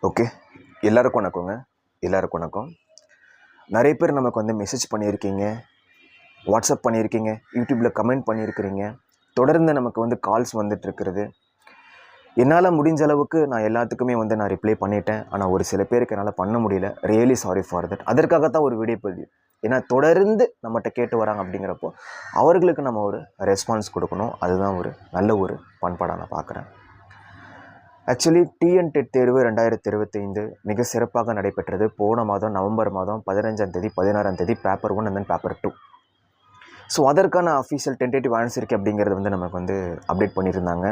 Okay, எல்லாருக்கும் வணக்கங்க. எல்லாருக்கும் வணக்கம். நிறைய பேர் நமக்கு வந்து மெசேஜ் பண்ணியிருக்கீங்க, வாட்ஸ்அப் பண்ணியிருக்கீங்க, யூடியூப்பில் கமெண்ட் பண்ணியிருக்கிறீங்க. தொடர்ந்து நமக்கு வந்து கால்ஸ் வந்துட்டுருக்கிறது. என்னால் முடிஞ்ச அளவுக்கு நான் எல்லாத்துக்குமே வந்து நான் ரிப்ளை பண்ணிட்டேன். ஆனால் ஒரு சில பேருக்கு என்னால் பண்ண முடியல. Really sorry for that. அதற்காகத்தான் ஒரு வீடியோ பதிவு. ஏன்னா தொடர்ந்து நம்மகிட்ட கேட்டு வராங்க அப்படிங்கிறப்போ அவர்களுக்கு நம்ம ஒரு ரெஸ்பான்ஸ் கொடுக்கணும். அதுதான் ஒரு நல்ல ஒரு பண்பாடாக நான் பார்க்குறேன். ஆக்சுவலி டிஎன்-டெட் தேர்வு 2025 மிக சிறப்பாக நடைபெற்றது. போன மாதம் நவம்பர் மாதம் 15ஆம் தேதி 16ஆம் தேதி paper 1 and then paper 2. So அதற்கான அஃபீஷியல் டென்டேட்டிவ் ஆன்சர் இருக்குது அப்படிங்கிறது வந்து நமக்கு வந்து அப்டேட் பண்ணியிருந்தாங்க.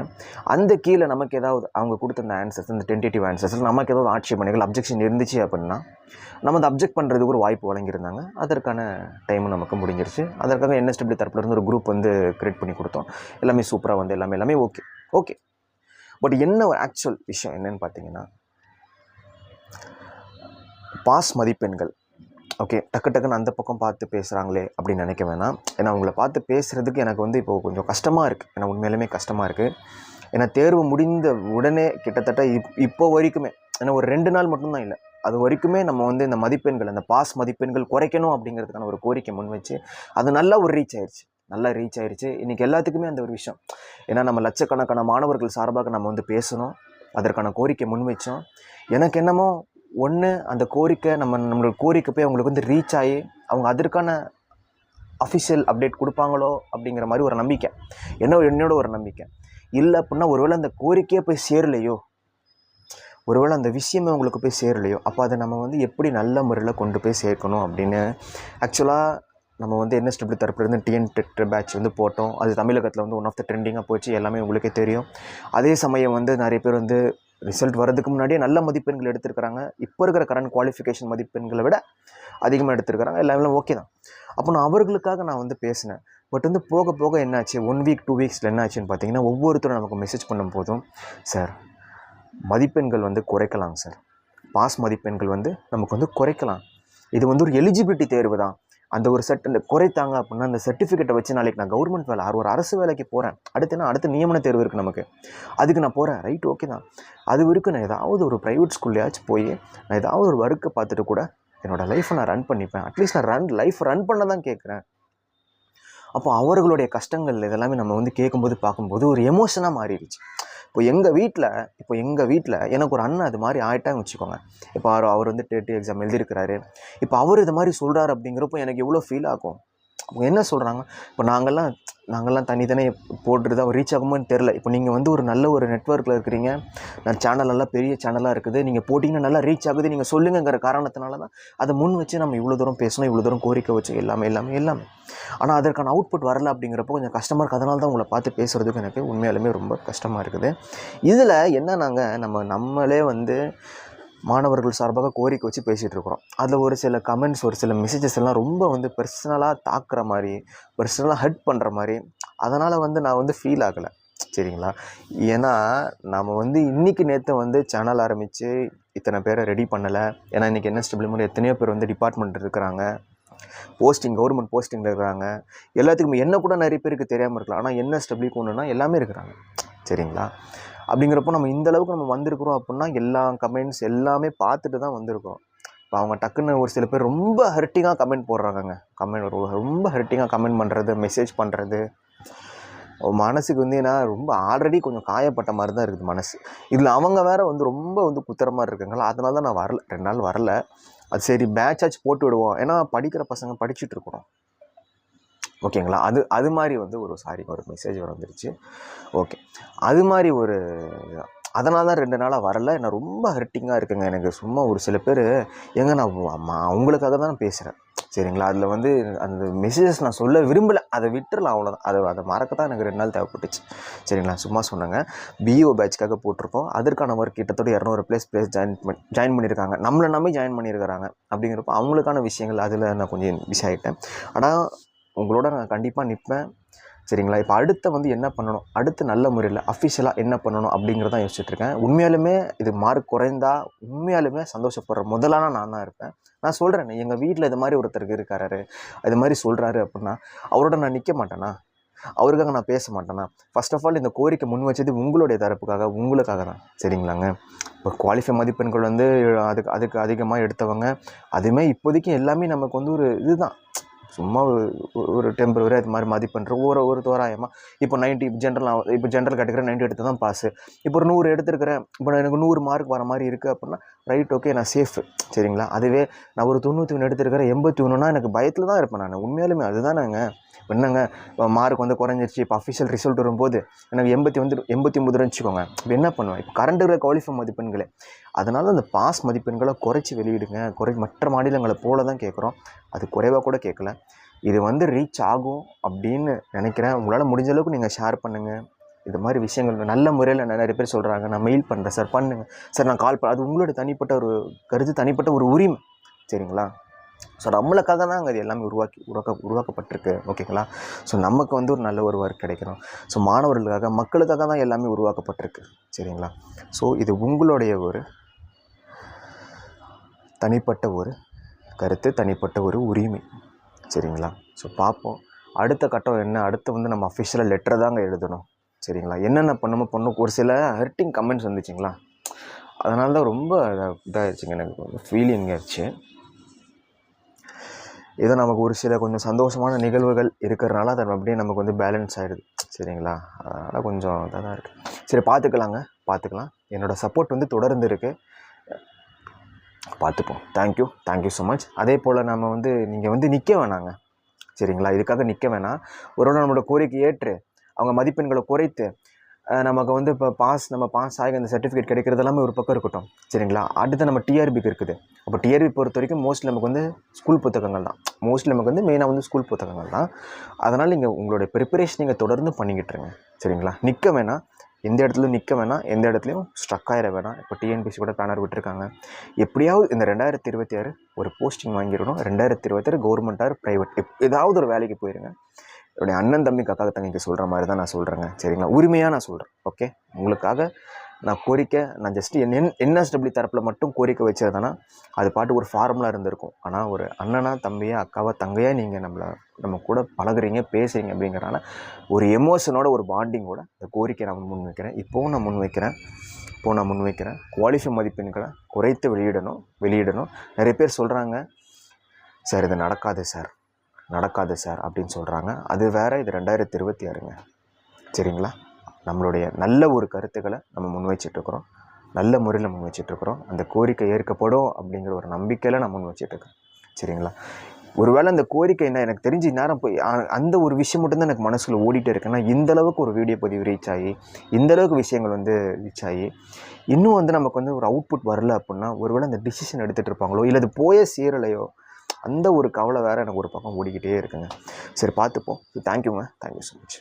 அந்த கீழே நமக்கு ஏதாவது அவங்க கொடுத்த அந்த ஆன்சர்ஸ், அந்த டென்டேட்டிவ் ஆன்சர்ஸ் நமக்கு ஏதாவது ஆட்சேபனைகள், அப்ஜெக்ஷன் இருந்துச்சு அப்படின்னா நம்ம அதை அப்ஜெக்ட் பண்ணுறதுக்கு ஒரு வாய்ப்பு வழங்கியிருந்தாங்க. அதற்கான டைமும் நமக்கு முடிஞ்சிருச்சு. அதற்காக என்எஸ்டபிள்யூ தரப்புலேருந்து ஒரு குரூப் வந்து கிரியேட் பண்ணி கொடுத்தோம். எல்லாமே சூப்பராக வந்து எல்லாமே ஓகே. பட் என்ன ஒரு ஆக்சுவல் விஷயம் என்னன்னு பார்த்தீங்கன்னா, பாஸ் மதிப்பெண்கள். ஓகே, டக்குன்னு அந்த பக்கம் பார்த்து பேசுகிறாங்களே அப்படின்னு நினைக்க வேணாம். ஏன்னா அவங்கள பார்த்து பேசுகிறதுக்கு எனக்கு வந்து இப்போது கொஞ்சம் கஷ்டமாக இருக்குது. ஏன்னா உண்மையிலுமே கஷ்டமாக இருக்குது. ஏன்னா தேர்வு முடிந்த உடனே கிட்டத்தட்ட இப்போ வரைக்குமே, ஏன்னா ஒரு 2 நாள் மட்டும்தான் இல்லை, அது வரைக்குமே நம்ம வந்து இந்த மதிப்பெண்கள், அந்த பாஸ் மதிப்பெண்கள் குறைக்கணும் அப்படிங்கிறதுக்கான ஒரு கோரிக்கை முன் வச்சு அது நல்லா ஒரு ரீச் ஆயிடுச்சு. இன்றைக்கி எல்லாத்துக்குமே அந்த ஒரு விஷயம். ஏன்னா நம்ம லட்சக்கணக்கான மாணவர்கள் சார்பாக நம்ம வந்து பேசணும், அதற்கான கோரிக்கை முன் வச்சோம். எனக்கு என்னமோ அந்த கோரிக்கை நம்மளோட கோரிக்கை போய் அவங்களுக்கு வந்து ரீச் ஆகி அவங்க அதற்கான அஃபிஷியல் அப்டேட் கொடுப்பாங்களோ அப்படிங்கிற மாதிரி ஒரு நம்பிக்கை, என்னோட ஒரு நம்பிக்கை. இல்லை அப்படின்னா ஒருவேளை அந்த கோரிக்கையே போய் சேரலையோ, ஒருவேளை அந்த விஷயமே உங்களுக்கு போய் சேரலையோ, அப்போ அதை நம்ம வந்து எப்படி நல்ல முறையில் கொண்டு போய் சேர்க்கணும் அப்படின்னு ஆக்சுவலாக நம்ம வந்து என்எஸ்டபிள்யூ தரப்புலேருந்து டிஎன்-டெட் பேட்ச் வந்து போட்டோம். அது தமிழகத்தில் வந்து ஒன் ஆஃப் த ட்ரெண்டிங்காக போச்சு. எல்லாமே உங்களுக்கே தெரியும். அதே சமயம் வந்து நிறைய பேர் வந்து ரிசல்ட் வரதுக்கு முன்னாடியே நல்ல மதிப்பெண்கள் எடுத்திருக்கிறாங்க. இப்போ இருக்கிற கரண்ட் குவாலிஃபிகேஷன் மதிப்பெண்களை விட அதிகமாக எடுத்திருக்கிறாங்க. எல்லாமே ஓகே தான். அப்போ நான் அவர்களுக்காக நான் வந்து பேசினேன். பட் வந்து போக போக என்னாச்சு, 1 வீக் 2 வீக்ஸில் என்ன ஆச்சுன்னு பார்த்தீங்கன்னா, ஒவ்வொருத்தரும் நமக்கு மெசேஜ் பண்ணும் போதும், சார் மதிப்பெண்கள் வந்து குறைக்கலாங்க சார், பாஸ் மதிப்பெண்கள் வந்து நமக்கு வந்து குறைக்கலாம், இது வந்து ஒரு எலிஜிபிலிட்டி தேர்வு தான், அந்த ஒரு அந்த குறைத்தாங்க அப்படின்னா அந்த சர்டிஃபிகேட்டை வச்சு நாளைக்கு நான் கவர்மெண்ட் வேலை, ஒரு அரசு வேலைக்கு போகிறேன், அடுத்த நியமன தேர்வு இருக்குது நமக்கு, அதுக்கு நான் போகிறேன், ரைட், ஓகே தான். அது வரைக்கும் நான் ஏதாவது ஒரு ப்ரைவேட் ஸ்கூல்லையாச்சும் போய் நான் ஏதாவது ஒரு ஒர்க்கை பார்த்துட்டு கூட என்னோடய லைஃப்பை நான் ரன் பண்ணிப்பேன். அட்லீஸ்ட் நான் லைஃப் ரன் பண்ண தான் கேட்குறேன். அப்போ அவர்களுடைய கஷ்டங்கள் இதெல்லாமே நம்ம வந்து கேட்கும்போது பார்க்கும்போது ஒரு எமோஷனாக மாறிடுச்சு. இப்போ எங்கள் வீட்டில் எனக்கு ஒரு அண்ணன் அது மாதிரி ஆகிட்டான்னு வச்சுக்கோங்க. இப்போ அவர் வந்து டெட் எக்ஸாம் எழுதியிருக்கிறாரு. இப்போ அவர் இது மாதிரி சொல்கிறார் அப்படிங்கிறப்போ எனக்கு எவ்வளோ ஃபீல் ஆகும். அவங்க என்ன சொல்கிறாங்க, இப்போ நாங்கள்லாம் தனித்தனே போட்டுட்டு தான் ரீச் ஆகுமான்னு தெரில. இப்போ நீங்கள் வந்து ஒரு நல்ல ஒரு நெட்வொர்க்கில் இருக்கிறீங்க, நான் சேனலெல்லாம் பெரிய சேனலாக இருக்குது, நீங்கள் போட்டிங்கன்னா நல்லா ரீச் ஆகுது, நீங்கள் சொல்லுங்கிற காரணத்தினால தான் அதை முன் வச்சு நம்ம இவ்வளோ தூரம் பேசணும், இவ்வளோ தூரம் கோரிக்கை வச்சு எல்லாமே. ஆனால் அதற்கான அவுட்புட் வரல அப்படிங்கிறப்போ கொஞ்சம் கஷ்டமாக இருக்குது. அதனால தான் உங்களை பார்த்து பேசுகிறதுக்கு எனக்கு உண்மையாலுமே ரொம்ப கஷ்டமாக இருக்குது. இதில் என்னன்னாங்க, நம்மளே வந்து மாணவர்கள் சார்பாக கோரிக்கை வச்சு பேசிகிட்டு இருக்கிறோம். அதில் ஒரு சில கமெண்ட்ஸ், ஒரு சில மெசேஜஸ் எல்லாம் ரொம்ப வந்து பர்சனலாக தாக்குற மாதிரி, பர்சனலாக ஹர்ட் பண்ணுற மாதிரி. அதனால் வந்து நான் வந்து ஃபீல் ஆகலை, சரிங்களா? ஏன்னா நம்ம வந்து இன்றைக்கி நேற்று வந்து சேனல் ஆரம்பித்து இத்தனை பேரை ரெடி பண்ணலை. ஏன்னா இன்றைக்கி என்எஸ்டபிள்யூ மூலம் எத்தனையோ பேர் வந்து டிபார்ட்மெண்ட் இருக்கிறாங்க, கவர்மெண்ட் போஸ்டிங்கில் இருக்கிறாங்க. எல்லாத்துக்குமே என்ன கூட நிறைய பேருக்கு தெரியாமல் இருக்கலாம், ஆனால் என்எஸ்டபிள்யூக்கு ஒன்றுனா எல்லாமே இருக்கிறாங்க, சரிங்களா? அப்படிங்கிறப்போ நம்ம இந்தளவுக்கு நம்ம வந்திருக்கிறோம் அப்படின்னா எல்லா கமெண்ட்ஸ் எல்லாமே பார்த்துட்டு தான் வந்திருக்கிறோம். இப்போ அவங்க டக்குன்னு ஒரு சில பேர் ரொம்ப ஹர்ட்டிங்காக கமெண்ட் போடுறாங்கங்க. ரொம்ப ஹர்ட்டிங்காக கமெண்ட் பண்ணுறது, மெசேஜ் பண்ணுறது, மனசுக்கு வந்து ஏன்னா ரொம்ப ஆல்ரெடி கொஞ்சம் காயப்பட்ட மாதிரி தான் இருக்குது மனசு. இதில் அவங்க வேறு வந்து ரொம்ப வந்து குத்துற மாதிரி இருக்காங்களா, அதனால தான் நான் வரல, 2 நாள் வரல. அது சரி, பேட்சாச்சு போட்டு விடுவோம், ஏன்னா படிக்கிற பசங்க படிச்சுட்டு இருக்கிறோம், ஓகேங்களா? அது மாதிரி வந்து ஒரு மெசேஜ் வந்துருச்சு. ஓகே, அது மாதிரி அதனால தான் 2 நாளாக வரல. நான் ரொம்ப ஹர்ட்டிங்காக இருக்குங்க எனக்கு. சும்மா ஒரு சில பேர் நான் அவங்களுக்காக தான் நான் பேசுகிறேன், சரிங்களா? அதில் வந்து அந்த மெசேஜஸ் நான் சொல்ல விரும்பலை, அதை விட்டுறலாம், அவ்வளோதான். அதை மறக்க தான் எனக்கு 2 நாள் தேவைப்பட்டுச்சு, சரிங்களா? சும்மா சொன்னாங்க. பிஇஓ பேட்ச்க்காக போட்டிருக்கோம். அதற்கான ஒர்க் கிட்டத்தட்ட 200 ப்ளஸ் ஜாயின் பண்ணியிருக்காங்க, நம்மளை நம்பி ஜாயின் பண்ணியிருக்கிறாங்க. அப்படிங்கிறப்போ அவங்களுக்கான விஷயங்கள் அதில் நான் கொஞ்சம் பிஸி ஆகிட்டேன். ஆனால் உங்களோட நான் கண்டிப்பாக நிற்பேன், சரிங்களா? இப்போ அடுத்த வந்து என்ன பண்ணணும், அடுத்து நல்ல முறையில் அஃபிஷியலாக என்ன பண்ணணும் அப்படிங்கிறதான் யோசிச்சுட்ருக்கேன். உண்மையாலுமே இது மார்க் குறைந்தா உண்மையாலுமே சந்தோஷப்படுற முதலான நான் தான் இருப்பேன். நான் சொல்கிறேன், எங்கள் வீட்டில் இது மாதிரி ஒருத்தருக்கு இருக்காரு, இது மாதிரி சொல்கிறாரு அப்படின்னா அவரோட நான் நிற்க மாட்டேனா? அவருக்காக நான் பேச மாட்டேன்னா? ஃபர்ஸ்ட் ஆஃப் ஆல் இந்த கோரிக்கை முன் வச்சது உங்களுடைய தரப்புக்காக, உங்களுக்காக தான். சரிங்களாங்க? இப்போ குவாலிஃபை மதிப்பெண்கள் வந்து அதுக்கு அதிகமாக எடுத்தவங்க, அதுவுமே இப்போதைக்கு எல்லாமே நமக்கு வந்து ஒரு இதுதான், சும்மா ஒரு டெம்பரவரி அது மாதிரி மதிப்பெண் ஒரு தோராயமாக. இப்போ 90 ஜென்ரல் கேட்டகரி 90 எடுத்து தான் பாஸு. இப்போ ஒரு 100 எடுத்துருக்கிறேன், இப்போ எனக்கு 100 மார்க் வர மாதிரி இருக்குது அப்படின்னா ரைட், ஓகே, நான் சேஃபு. சரிங்களா? அதுவே நான் ஒரு 91 எடுத்துருக்கிறேன், 81னா எனக்கு பயத்தில் தான் இருப்பேன் நான். உண்மையாலுமே அதுதானேங்க. என்னங்க மார்க் வந்து குறைஞ்சிருச்சு, இப்போ அஃபிஷியல் ரிசல்ட் வரும்போது எனக்கு 89 வச்சுக்கோங்க. இப்போ என்ன பண்ணுவேன்? இப்போ கரண்ட் இருக்கிற குவாலிஃபை மதிப்பெண்களே. அதனால் அந்த பாஸ் மதிப்பெண்களை குறைச்சி வெளியிடுங்க. மற்ற மாநிலங்களை போல தான் கேட்குறோம், அது குறைவாக கூட கேட்கல. இது வந்து ரீச் ஆகும் அப்படின்னு நினைக்கிறேன். உங்களால் முடிஞ்ச அளவுக்கு நீங்கள் ஷேர் பண்ணுங்கள். இது மாதிரி விஷயங்கள் நல்ல முறையில் நிறைய பேர் சொல்கிறாங்க, நான் மெயில் பண்ணுறேன் சார், பண்ணுங்கள் சார், நான் கால் அது உங்களோட தனிப்பட்ட ஒரு கருத்து, தனிப்பட்ட ஒரு உரிமை. சரிங்களா? ஸோ நம்மளுக்காக தான் அங்கே அது எல்லாமே உருவாக்கப்பட்டிருக்கு. ஓகேங்களா? ஸோ நமக்கு வந்து ஒரு நல்ல ஒரு ஒர்க் கிடைக்கணும். ஸோ மாணவர்களுக்காக, மக்களுக்காக தான் எல்லாமே உருவாக்கப்பட்டிருக்கு. சரிங்களா? ஸோ இது உங்களுடைய ஒரு தனிப்பட்ட ஒரு கருத்து, தனிப்பட்ட ஒரு உரிமை. சரிங்களா? ஸோ பார்ப்போம் அடுத்த கட்டம் என்ன. அடுத்து வந்து நம்ம அஃபிஷியலாக லெட்டர் தாங்க எழுதணும். சரிங்களா? என்னென்ன பண்ணும் ஒரு சில ஹர்ட்டிங் கமெண்ட்ஸ் வந்துச்சுங்களா, அதனால தான் ரொம்ப இதாகிடுச்சுங்க, எனக்கு ஃபீலிங் ஆயிடுச்சு. ஏதோ நமக்கு ஒரு சில கொஞ்சம் சந்தோஷமான நிகழ்வுகள் இருக்கிறனால அதை அப்படியே நமக்கு வந்து பேலன்ஸ் ஆகிடுது. சரிங்களா? அதனால் கொஞ்சம் இதாக தான் இருக்குது. சரி, பார்த்துக்கலாம். என்னோடய சப்போர்ட் வந்து தொடர்ந்து இருக்குது, பார்த்துப்போம். Thank you so much. அதே போல் நம்ம வந்து நீங்கள் வந்து நிற்க வேணாங்க. சரிங்களா? இதுக்காக நிற்க வேணாம். ஒருவேளை நம்மளோட கோரிக்கை ஏற்று அவங்க மதிப்பெண்களை குறைத்து நமக்கு வந்து இப்போ நம்ம பாஸ் ஆகி அந்த சர்டிஃபிகேட் கிடைக்கிறது எல்லாமே ஒரு பக்கம் இருக்கட்டும். சரிங்களா? அடுத்து நம்ம டிஆர்பிக்கு இருக்குது. அப்போ டிஆர்பி பொறுத்த வரைக்கும் மோஸ்ட்லி நமக்கு வந்து ஸ்கூல் புத்தகங்கள் தான். மோஸ்ட்லி நமக்கு வந்து மெயினாக வந்து ஸ்கூல் புத்தகங்கள் தான். அதனால் நீங்கள் உங்களுடைய ப்ரிப்பரேஷன் நீங்கள் தொடர்ந்து பண்ணிக்கிட்டுருங்க. சரிங்களா? நிற்க வேணாம், எந்த இடத்துலையும் நிற்க வேணாம், எந்த இடத்துலையும் ஸ்ட்ரக் ஆகிட வேணாம். இப்போ டிஎன்பிசி கூட பேனர் விட்டுருக்காங்க. எப்படியாவது இந்த 2026 ஒரு போஸ்டிங் வாங்கிடணும். 2026 கவர்மெண்ட் ஆர் ப்ரைவேட் ஏதாவது ஒரு வேலைக்கு போயிருங்க. என்னுடைய அண்ணன் தம்பி அக்கா தங்கிக்கு சொல்கிற மாதிரி தான் நான் சொல்கிறேங்க. சரிங்களா? உரிமையாக நான் சொல்கிறேன். ஓகே, உங்களுக்காக நான் கோரிக்கை, நான் ஜஸ்ட்டு என்எஸ்டபிள்யூ தரப்பில் மட்டும் கோரிக்கை வச்சிருந்தேன்னா அது பாட்டு ஒரு ஃபார்முலா இருந்திருக்கும். ஆனால் ஒரு அண்ணனா, தம்பியா, அக்காவா, தங்கையா நீங்கள் நம்ம கூட பழகுறீங்க, பேசுகிறீங்க அப்படிங்கிறனால ஒரு எமோஷனோட, ஒரு பாண்டிங்கோட இந்த கோரிக்கை நான் முன் வைக்கிறேன். இப்போவும் நான் முன் வைக்கிறேன். குவாலிஃபை மதிப்பெண்களை குறைத்து வெளியிடணும். நிறைய பேர் சொல்கிறாங்க, சார் இது நடக்காது சார் அப்படின்னு சொல்கிறாங்க. அது வேறு, இது 2026ங்க. சரிங்களா? நம்மளுடைய நல்ல ஒரு கருத்துக்களை நம்ம முன் வச்சிட்ருக்குறோம், நல்ல முறையில் முன் வச்சிட்ருக்குறோம். அந்த கோரிக்கை ஏற்கப்படும் அப்படிங்கிற ஒரு நம்பிக்கையில் நான் முன் வச்சிட்ருக்கேன். சரிங்களா? ஒருவேளை அந்த கோரிக்கை என்ன, எனக்கு தெரிஞ்சு நேரம் போய் அந்த ஒரு விஷயம் மட்டும்தான் எனக்கு மனசில் ஓடிட்டே இருக்குன்னா, இந்தளவுக்கு ஒரு வீடியோ பதிவு ரீச் ஆகி, இந்தளவுக்கு விஷயங்கள் வந்து ரீச் ஆகி இன்னும் வந்து நமக்கு வந்து ஒரு அவுட்புட் வரல அப்படின்னா, ஒருவேளை அந்த டிசிஷன் எடுத்துகிட்டு இருப்பாங்களோ, இல்லை அது போயே சேரலையோ, அந்த ஒரு கவலை வேறு எனக்கு ஒரு பக்கம் ஓடிக்கிட்டே இருக்குங்க. சரி, பார்த்துப்போம். தேங்க்யூங்க. Thank you so much.